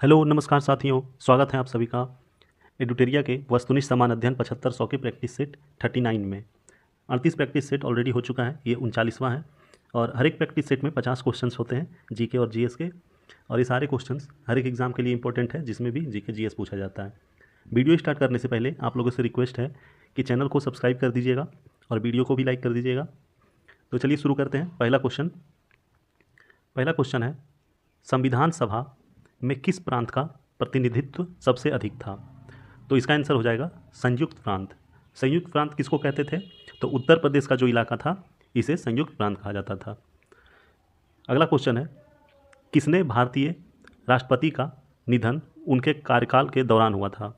Hello नमस्कार साथियों, स्वागत है आप सभी का एडुटेरिया के वस्तुनिष्ठ समान अध्ययन 7500 के प्रैक्टिस सेट 39 में। 38 प्रैक्टिस सेट ऑलरेडी हो चुका है, ये 39वां है और हर एक प्रैक्टिस सेट में 50 क्वेश्चंस होते हैं जीके और जीएस के। और ये सारे क्वेश्चंस हर एक एग्जाम के लिए इंपॉर्टेंट है, जिसमें भी जीके जीएस पूछा जाता है। वीडियो स्टार्ट करने से पहले आप लोगों से रिक्वेस्ट है कि चैनल को सब्सक्राइब कर दीजिएगा और वीडियो को भी लाइक कर दीजिएगा। तो चलिए शुरू करते हैं। पहला क्वेश्चन है, संविधान सभा में किस प्रांत का प्रतिनिधित्व सबसे अधिक था? तो इसका आंसर हो जाएगा संयुक्त प्रांत। संयुक्त प्रांत किसको कहते थे? तो उत्तर प्रदेश का जो इलाका था इसे संयुक्त प्रांत कहा जाता था। अगला क्वेश्चन है, किसने भारतीय राष्ट्रपति का निधन उनके कार्यकाल के दौरान हुआ था?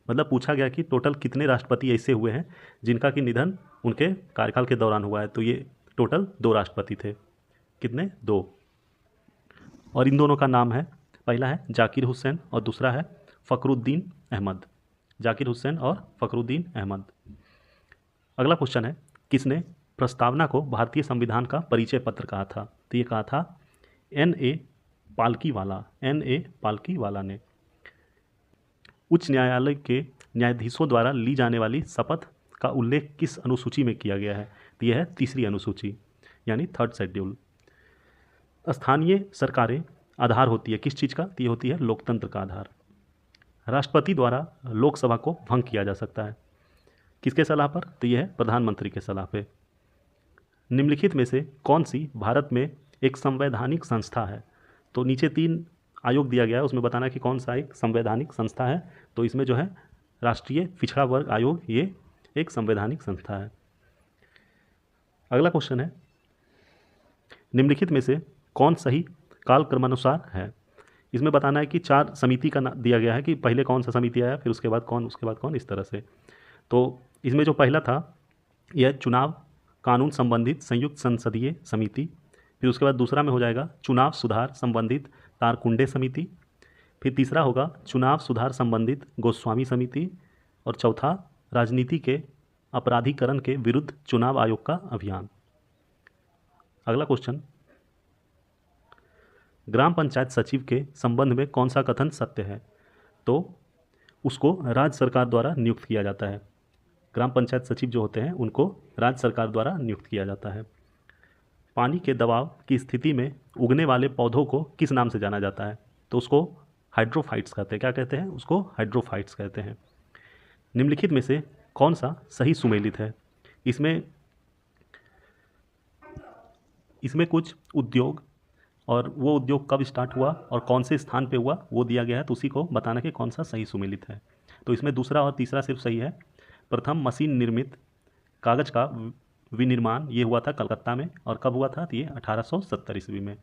मतलब पूछा गया कि टोटल कितने राष्ट्रपति ऐसे हुए हैं जिनका कि निधन उनके कार्यकाल के दौरान हुआ है। तो ये टोटल 2 राष्ट्रपति थे। कितने? 2। और इन दोनों का नाम है, पहला है जाकिर हुसैन और दूसरा है फ़खरुद्दीन अहमद। जाकिर हुसैन और फ़खरुद्दीन अहमद। अगला क्वेश्चन है, किसने प्रस्तावना को भारतीय संविधान का परिचय पत्र कहा था? तो ये कहा था N.A. पालकीवाला। N.A. पालकीवाला ने। उच्च न्यायालय के न्यायाधीशों द्वारा ली जाने वाली शपथ का उल्लेख किस अनुसूची में किया गया है? तो यह है 3री अनुसूची, यानी 3rd शेड्यूल। स्थानीय सरकारें आधार होती है किस चीज़ का? तो ये होती है लोकतंत्र का आधार। राष्ट्रपति द्वारा लोकसभा को भंग किया जा सकता है किसके सलाह पर? तो यह है प्रधानमंत्री के सलाह पे। निम्नलिखित में से कौन सी भारत में एक संवैधानिक संस्था है? तो नीचे 3 आयोग दिया गया है, उसमें बताना कि कौन सा एक संवैधानिक संस्था है। तो इसमें जो है राष्ट्रीय पिछड़ा वर्ग आयोग, ये एक संवैधानिक संस्था है। अगला क्वेश्चन है, निम्नलिखित में से कौन सही काल क्रमानुसार है? इसमें बताना है कि 4 समिति का दिया गया है कि पहले कौन सा समिति आया, फिर उसके बाद कौन, उसके बाद कौन, इस तरह से। तो इसमें जो पहला था यह चुनाव कानून संबंधित संयुक्त संसदीय समिति। फिर उसके बाद दूसरा में हो जाएगा चुनाव सुधार संबंधित तारकुंडे समिति। फिर तीसरा होगा चुनाव सुधार संबंधित गोस्वामी समिति। और चौथा राजनीति के अपराधीकरण के विरुद्ध चुनाव आयोग का अभियान। अगला क्वेश्चन, ग्राम पंचायत सचिव के संबंध में कौन सा कथन सत्य है? तो उसको राज्य सरकार द्वारा नियुक्त किया जाता है। ग्राम पंचायत सचिव जो होते हैं उनको राज्य सरकार द्वारा नियुक्त किया जाता है। पानी के दबाव की स्थिति में उगने वाले पौधों को किस नाम से जाना जाता है? तो उसको हाइड्रोफाइट्स कहते हैं। क्या कहते हैं? उसको हाइड्रोफाइट्स कहते हैं। निम्नलिखित में से कौन सा सही सुमेलित है? इसमें कुछ उद्योग और वो उद्योग कब स्टार्ट हुआ और कौन से स्थान पे हुआ वो दिया गया है, तो उसी को बताना कि कौन सा सही सुमेलित है। तो इसमें दूसरा और तीसरा सिर्फ सही है। प्रथम मशीन निर्मित कागज़ का विनिर्माण ये हुआ था कलकत्ता में, और कब हुआ था? तो ये 1870 ईस्वी में।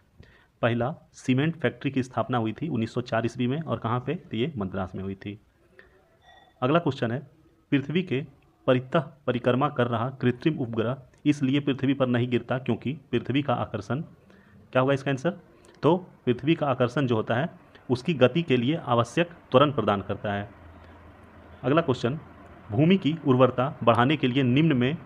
पहला सीमेंट फैक्ट्री की स्थापना हुई थी 1904 ईस्वी में, और कहाँ पे? तो ये मद्रास में हुई थी। अगला क्वेश्चन है, पृथ्वी के परितः परिक्रमा कर रहा कृत्रिम उपग्रह इसलिए पृथ्वी पर नहीं गिरता क्योंकि पृथ्वी का आकर्षण, क्या होगा इसका आंसर? तो पृथ्वी का आकर्षण जो होता है उसकी गति के लिए आवश्यक त्वरण प्रदान करता है। अगला क्वेश्चन, भूमि की उर्वरता बढ़ाने के लिए निम्न में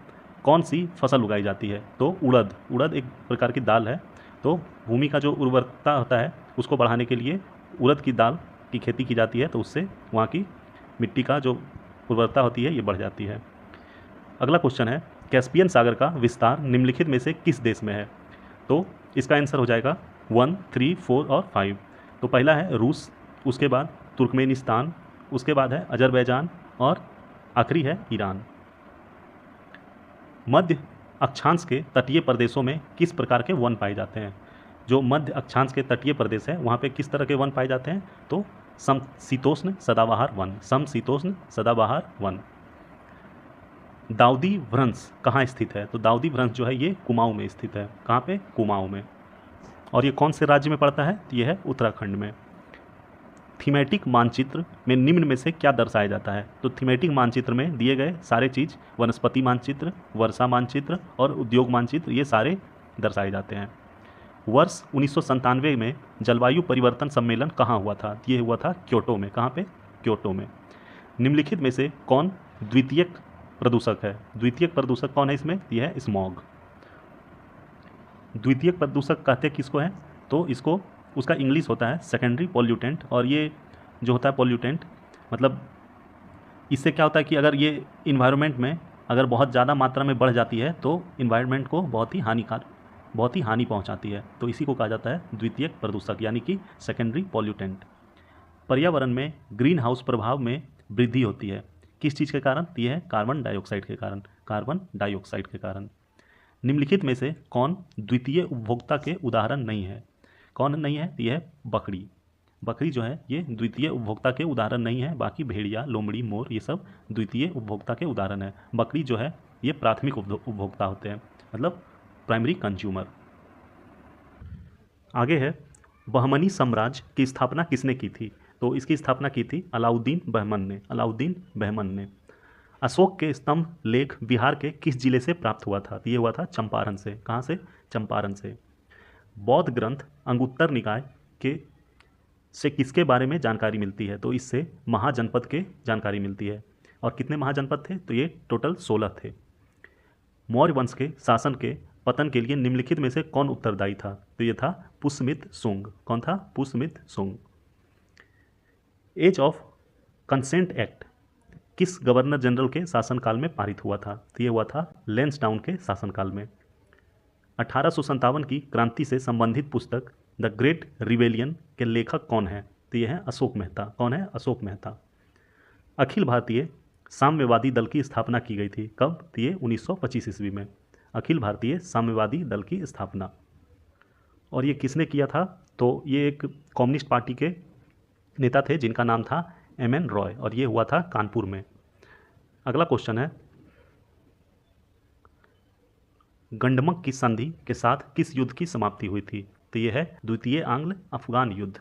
कौन सी फसल उगाई जाती है? तो उड़द। उड़द एक प्रकार की दाल है। तो भूमि का जो उर्वरता होता है उसको बढ़ाने के लिए उड़द की दाल की खेती की जाती है, तो उससे वहाँ की मिट्टी का जो उर्वरता होती है ये बढ़ जाती है। अगला क्वेश्चन है, कैस्पियन सागर का विस्तार निम्नलिखित में से किस देश में है? तो इसका आंसर हो जाएगा 1, 3, 4 और 5। तो पहला है रूस, उसके बाद तुर्कमेनिस्तान, उसके बाद है अजरबैजान और आखिरी है ईरान। मध्य अक्षांश के तटीय प्रदेशों में किस प्रकार के वन पाए जाते हैं? जो मध्य अक्षांश के तटीय प्रदेश है वहाँ पे किस तरह के वन पाए जाते हैं? तो समशीतोष्ण सदाबहार वन। समशीतोष्ण सदाबहार वन। दाऊदी भ्रंश कहाँ स्थित है? तो दाऊदी भ्रंश जो है ये कुमाऊं में स्थित है। कहाँ पे? कुमाऊं में। और ये कौन से राज्य में पड़ता है? तो ये है उत्तराखंड में। थीमेटिक मानचित्र में निम्न में से क्या दर्शाया जाता है? तो थीमेटिक मानचित्र में दिए गए सारे चीज़, वनस्पति मानचित्र, वर्षा मानचित्र और उद्योग मानचित्र, ये सारे दर्शाए जाते हैं। वर्ष 1997 में जलवायु परिवर्तन सम्मेलन कहाँ हुआ था? ये हुआ था क्योटो में। कहाँ पे? क्योटो में। निम्नलिखित में से कौन द्वितीयक प्रदूषक है? द्वितीयक प्रदूषक कौन है इसमें? यह है स्मॉग। द्वितीयक प्रदूषक कहते किसको है? तो इसको उसका इंग्लिश होता है सेकेंडरी पॉल्यूटेंट। और ये जो होता है पॉल्यूटेंट, मतलब इससे क्या होता है कि अगर ये इन्वायरमेंट में अगर बहुत ज़्यादा मात्रा में बढ़ जाती है तो इन्वायरमेंट को बहुत ही हानि पहुंचाती है। तो इसी को कहा जाता है द्वितीयक प्रदूषक, यानी कि सेकेंडरी पॉल्यूटेंट। पर्यावरण में ग्रीन हाउस प्रभाव में वृद्धि होती है किस चीज़ के कारण? तो यह है कार्बन डाइऑक्साइड के कारण। कार्बन डाइऑक्साइड के कारण। निम्नलिखित में से कौन द्वितीय उपभोक्ता के उदाहरण नहीं है? कौन नहीं है? तो यह है बकरी। बकरी जो है ये द्वितीय उपभोक्ता के उदाहरण नहीं है। बाकी भेड़िया, लोमड़ी, मोर ये सब द्वितीय उपभोक्ता के उदाहरण है। बकरी जो है ये प्राथमिक उपभोक्ता होते हैं, मतलब प्राइमरी कंज्यूमर। आगे है बहमनी साम्राज्य की स्थापना किसने की थी? तो इसकी स्थापना की थी अलाउद्दीन बहमन ने। अलाउद्दीन बहमन ने। अशोक के स्तंभ लेख बिहार के किस जिले से प्राप्त हुआ था? तो ये हुआ था चंपारण से। कहाँ से? चंपारण से। बौद्ध ग्रंथ अंगुत्तर निकाय के से किसके बारे में जानकारी मिलती है? तो इससे महाजनपद के जानकारी मिलती है। और कितने महाजनपद थे? तो ये टोटल 16 थे। मौर्य वंश के शासन के पतन के लिए निम्नलिखित में से कौन उत्तरदायी था? तो ये था पुष्यमित्र शुंग। कौन था? Pushyamitra Shunga. Age of consent act किस गवर्नर जनरल के शासनकाल में पारित हुआ था? तो ये हुआ था लैंसडाउन के शासनकाल में। 1857 की क्रांति से संबंधित पुस्तक द ग्रेट रिवेलियन के लेखक कौन है? तो ये है अशोक मेहता। कौन है? अशोक मेहता। अखिल भारतीय साम्यवादी दल की स्थापना की गई थी कब? तो ये 1925 ईस्वी में। अखिल भारतीय साम्यवादी दल की स्थापना। और ये किसने किया था? तो ये एक कम्युनिस्ट पार्टी के नेता थे जिनका नाम था एम.एन. रॉय, और ये हुआ था कानपुर में। अगला क्वेश्चन है गंडमक की संधि के साथ किस युद्ध की समाप्ति हुई थी? तो ये है द्वितीय आंग्ल अफगान युद्ध।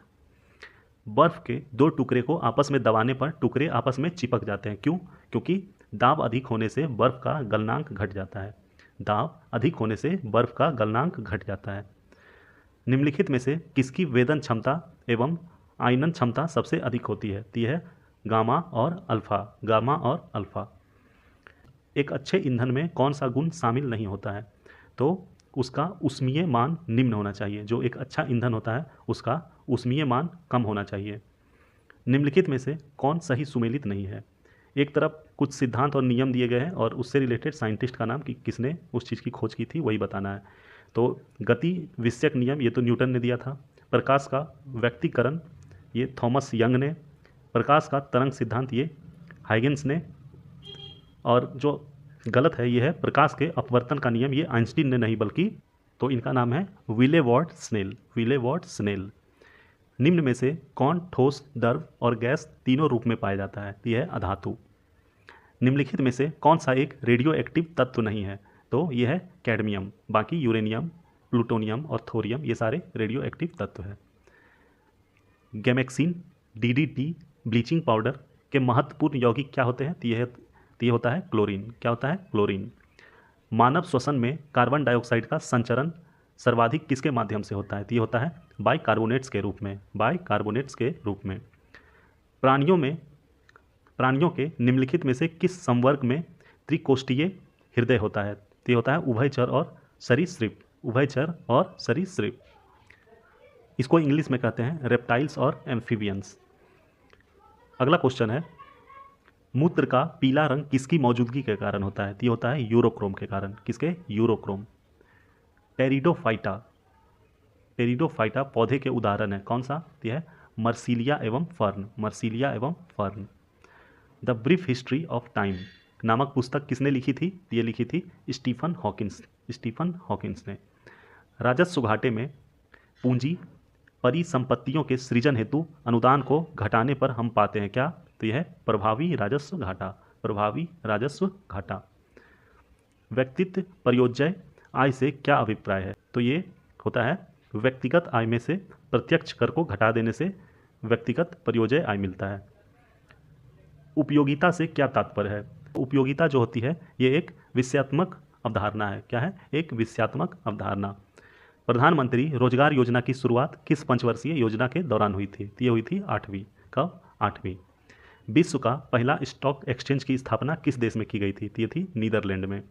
बर्फ के दो टुकड़े को आपस में दबाने पर टुकड़े आपस में चिपक जाते हैं। क्यों? क्योंकि दाब अधिक होने से बर्फ का गलनांक घट जाता है। दाब अधिक होने से बर्फ का गलनांक घट जाता है। निम्नलिखित में से किसकी वेदन क्षमता एवं आयनन क्षमता सबसे अधिक होती है? तो यह है गामा और अल्फा। गामा और अल्फा। एक अच्छे ईंधन में कौन सा गुण शामिल नहीं होता है? तो उसका ऊष्मीय मान निम्न होना चाहिए। जो एक अच्छा ईंधन होता है उसका ऊष्मीय मान कम होना चाहिए। निम्नलिखित में से कौन सही सुमेलित नहीं है? एक तरफ कुछ सिद्धांत और नियम दिए गए हैं और उससे रिलेटेड साइंटिस्ट का नाम कि किसने उस चीज़ की खोज की थी वही बताना है। तो गति विषयक नियम ये तो न्यूटन ने दिया था। प्रकाश का व्यक्तीकरण ये थॉमस यंग ने। प्रकाश का तरंग सिद्धांत ये हाइगेंस ने। और जो गलत है ये है प्रकाश के अपवर्तन का नियम, ये आइंस्टीन ने नहीं बल्कि, तो इनका नाम है विले-वॉर्ड स्नेल। विले-वॉर्ड स्नेल। निम्न में से कौन ठोस, द्रव और गैस तीनों रूप में पाया जाता है? यह है अधातु। निम्नलिखित में से कौन सा एक रेडियो एक्टिव तत्व नहीं है? तो यह है कैडमियम। बाकी यूरेनियम, प्लूटोनियम और थोरियम ये सारे रेडियो एक्टिव तत्व है। गैमेक्सिन, डीडीटी, ब्लीचिंग पाउडर के महत्वपूर्ण यौगिक क्या होते हैं? तो यह होता है क्लोरीन। क्या होता है? क्लोरीन। मानव श्वसन में कार्बन डाइऑक्साइड का संचरण सर्वाधिक किसके माध्यम से होता है? तो ये होता है बाइकार्बोनेट्स के रूप में। बाइकार्बोनेट्स के रूप में। प्राणियों के निम्नलिखित में से किस संवर्ग में त्रिकोष्ठीय हृदय होता है? तो ये होता है उभयचर और सरीसृप। उभयचर और सरीसृप। इसको इंग्लिश में कहते हैं रेप्टाइल्स और एम्फीबियंस। अगला क्वेश्चन है मूत्र का पीला रंग किसकी मौजूदगी के कारण होता है? तो ये होता है यूरोक्रोम के कारण। किसके? यूरोक्रोम। टेरिडोफाइटा। टेरिडोफाइटा पौधे के उदाहरण है। कौन सा? तो यह है मर्सीलिया एवं फर्न। मर्सीलिया एवं fern. The brief history of time नामक पुस्तक किसने लिखी थी? ये लिखी थी स्टीफन हॉकिंस। स्टीफन हॉकिंस ने। राजस्व घाटे में पूंजी परिसंपत्तियों के सृजन हेतु अनुदान को घटाने पर हम पाते हैं क्या? तो यह है प्रभावी राजस्व घाटा। प्रभावी राजस्व घाटा। व्यक्तित्व परियोज्य आय से क्या अभिप्राय है? तो ये होता है व्यक्तिगत आय में से प्रत्यक्ष कर को घटा देने से व्यक्तिगत परियोज्य आय मिलता है। उपयोगिता से क्या तात्पर्य है? उपयोगिता जो होती है ये एक विषयात्मक अवधारणा है। क्या है? एक विषयात्मक अवधारणा। प्रधानमंत्री रोजगार योजना की शुरुआत किस पंचवर्षीय योजना के दौरान हुई थी? ये हुई थी 8वीं। कब? 8वीं। विश्व का पहला स्टॉक एक्सचेंज की स्थापना किस देश में की गई थी? ये थी नीदरलैंड में।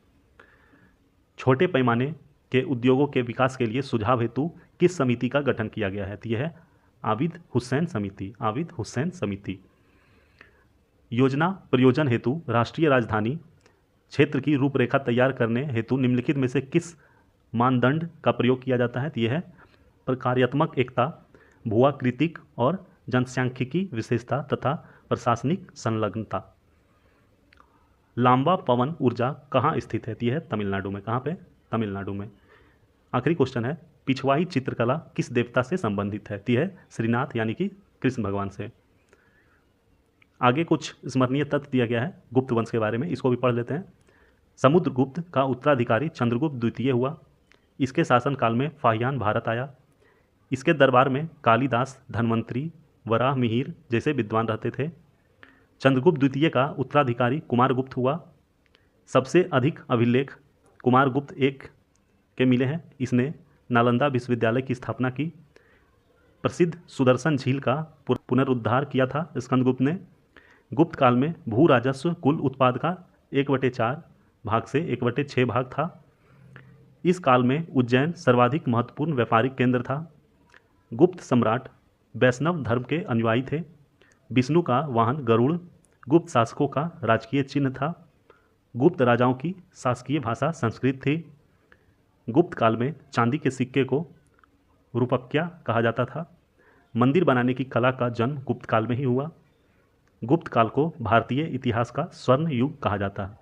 छोटे पैमाने के उद्योगों के विकास के लिए सुझाव हेतु किस समिति का गठन किया गया है? तो यह है आबिद हुसैन समिति, आबिद हुसैन समिति। योजना प्रयोजन हेतु राष्ट्रीय राजधानी क्षेत्र की रूपरेखा तैयार करने हेतु निम्नलिखित में से किस मानदंड का प्रयोग किया जाता है? तो यह है प्रकार्यात्मक एकता, भूआकृतिक और जनसांख्यिकी विशेषता तथा प्रशासनिक संलग्नता। लांबा पवन ऊर्जा कहाँ स्थित है? तो यह है तमिलनाडु में। कहाँ पे? तमिलनाडु में। आखिरी क्वेश्चन है, पिछवाई चित्रकला किस देवता से संबंधित है? तो यह है श्रीनाथ यानी कि कृष्ण भगवान से। आगे कुछ स्मरणीय तथ्य दिया गया है गुप्त वंश के बारे में, इसको भी पढ़ लेते हैं। समुद्रगुप्त का उत्तराधिकारी चंद्रगुप्त द्वितीय हुआ। इसके शासनकाल में फाहियान भारत आया। इसके दरबार में कालिदास, धन्वंतरी, वराह मिहिर जैसे विद्वान रहते थे। चंद्रगुप्त द्वितीय का उत्तराधिकारी कुमारगुप्त हुआ। सबसे अधिक अभिलेख कुमारगुप्त एक के मिले हैं। इसने नालंदा विश्वविद्यालय की स्थापना की। प्रसिद्ध सुदर्शन झील का पुनरुद्धार किया था स्कंदगुप्त ने। गुप्त काल में भू राजस्व कुल उत्पाद का 1/4 भाग से 1/6 भाग था। इस काल में उज्जैन सर्वाधिक महत्वपूर्ण व्यापारिक केंद्र था। गुप्त सम्राट वैष्णव धर्म के अनुयायी थे। विष्णु का वाहन गरुड़ गुप्त शासकों का राजकीय चिन्ह था। गुप्त राजाओं की शासकीय भाषा संस्कृत थी। गुप्त काल में चांदी के सिक्के को रुपक्या कहा जाता था। मंदिर बनाने की कला का जन्म गुप्त काल में ही हुआ। गुप्त काल को भारतीय इतिहास का स्वर्ण युग कहा जाता है।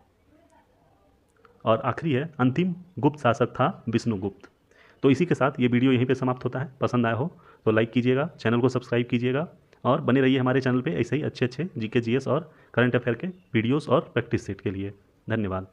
और आखिरी है, अंतिम गुप्त शासक था विष्णुगुप्त। तो इसी के साथ ये वीडियो यहीं पे समाप्त होता है। पसंद आया हो तो लाइक कीजिएगा, चैनल को सब्सक्राइब कीजिएगा और बने रहिए हमारे चैनल पे ऐसे ही अच्छे अच्छे जीके जीएस और करंट अफेयर के वीडियोस और प्रैक्टिस सेट के लिए। धन्यवाद।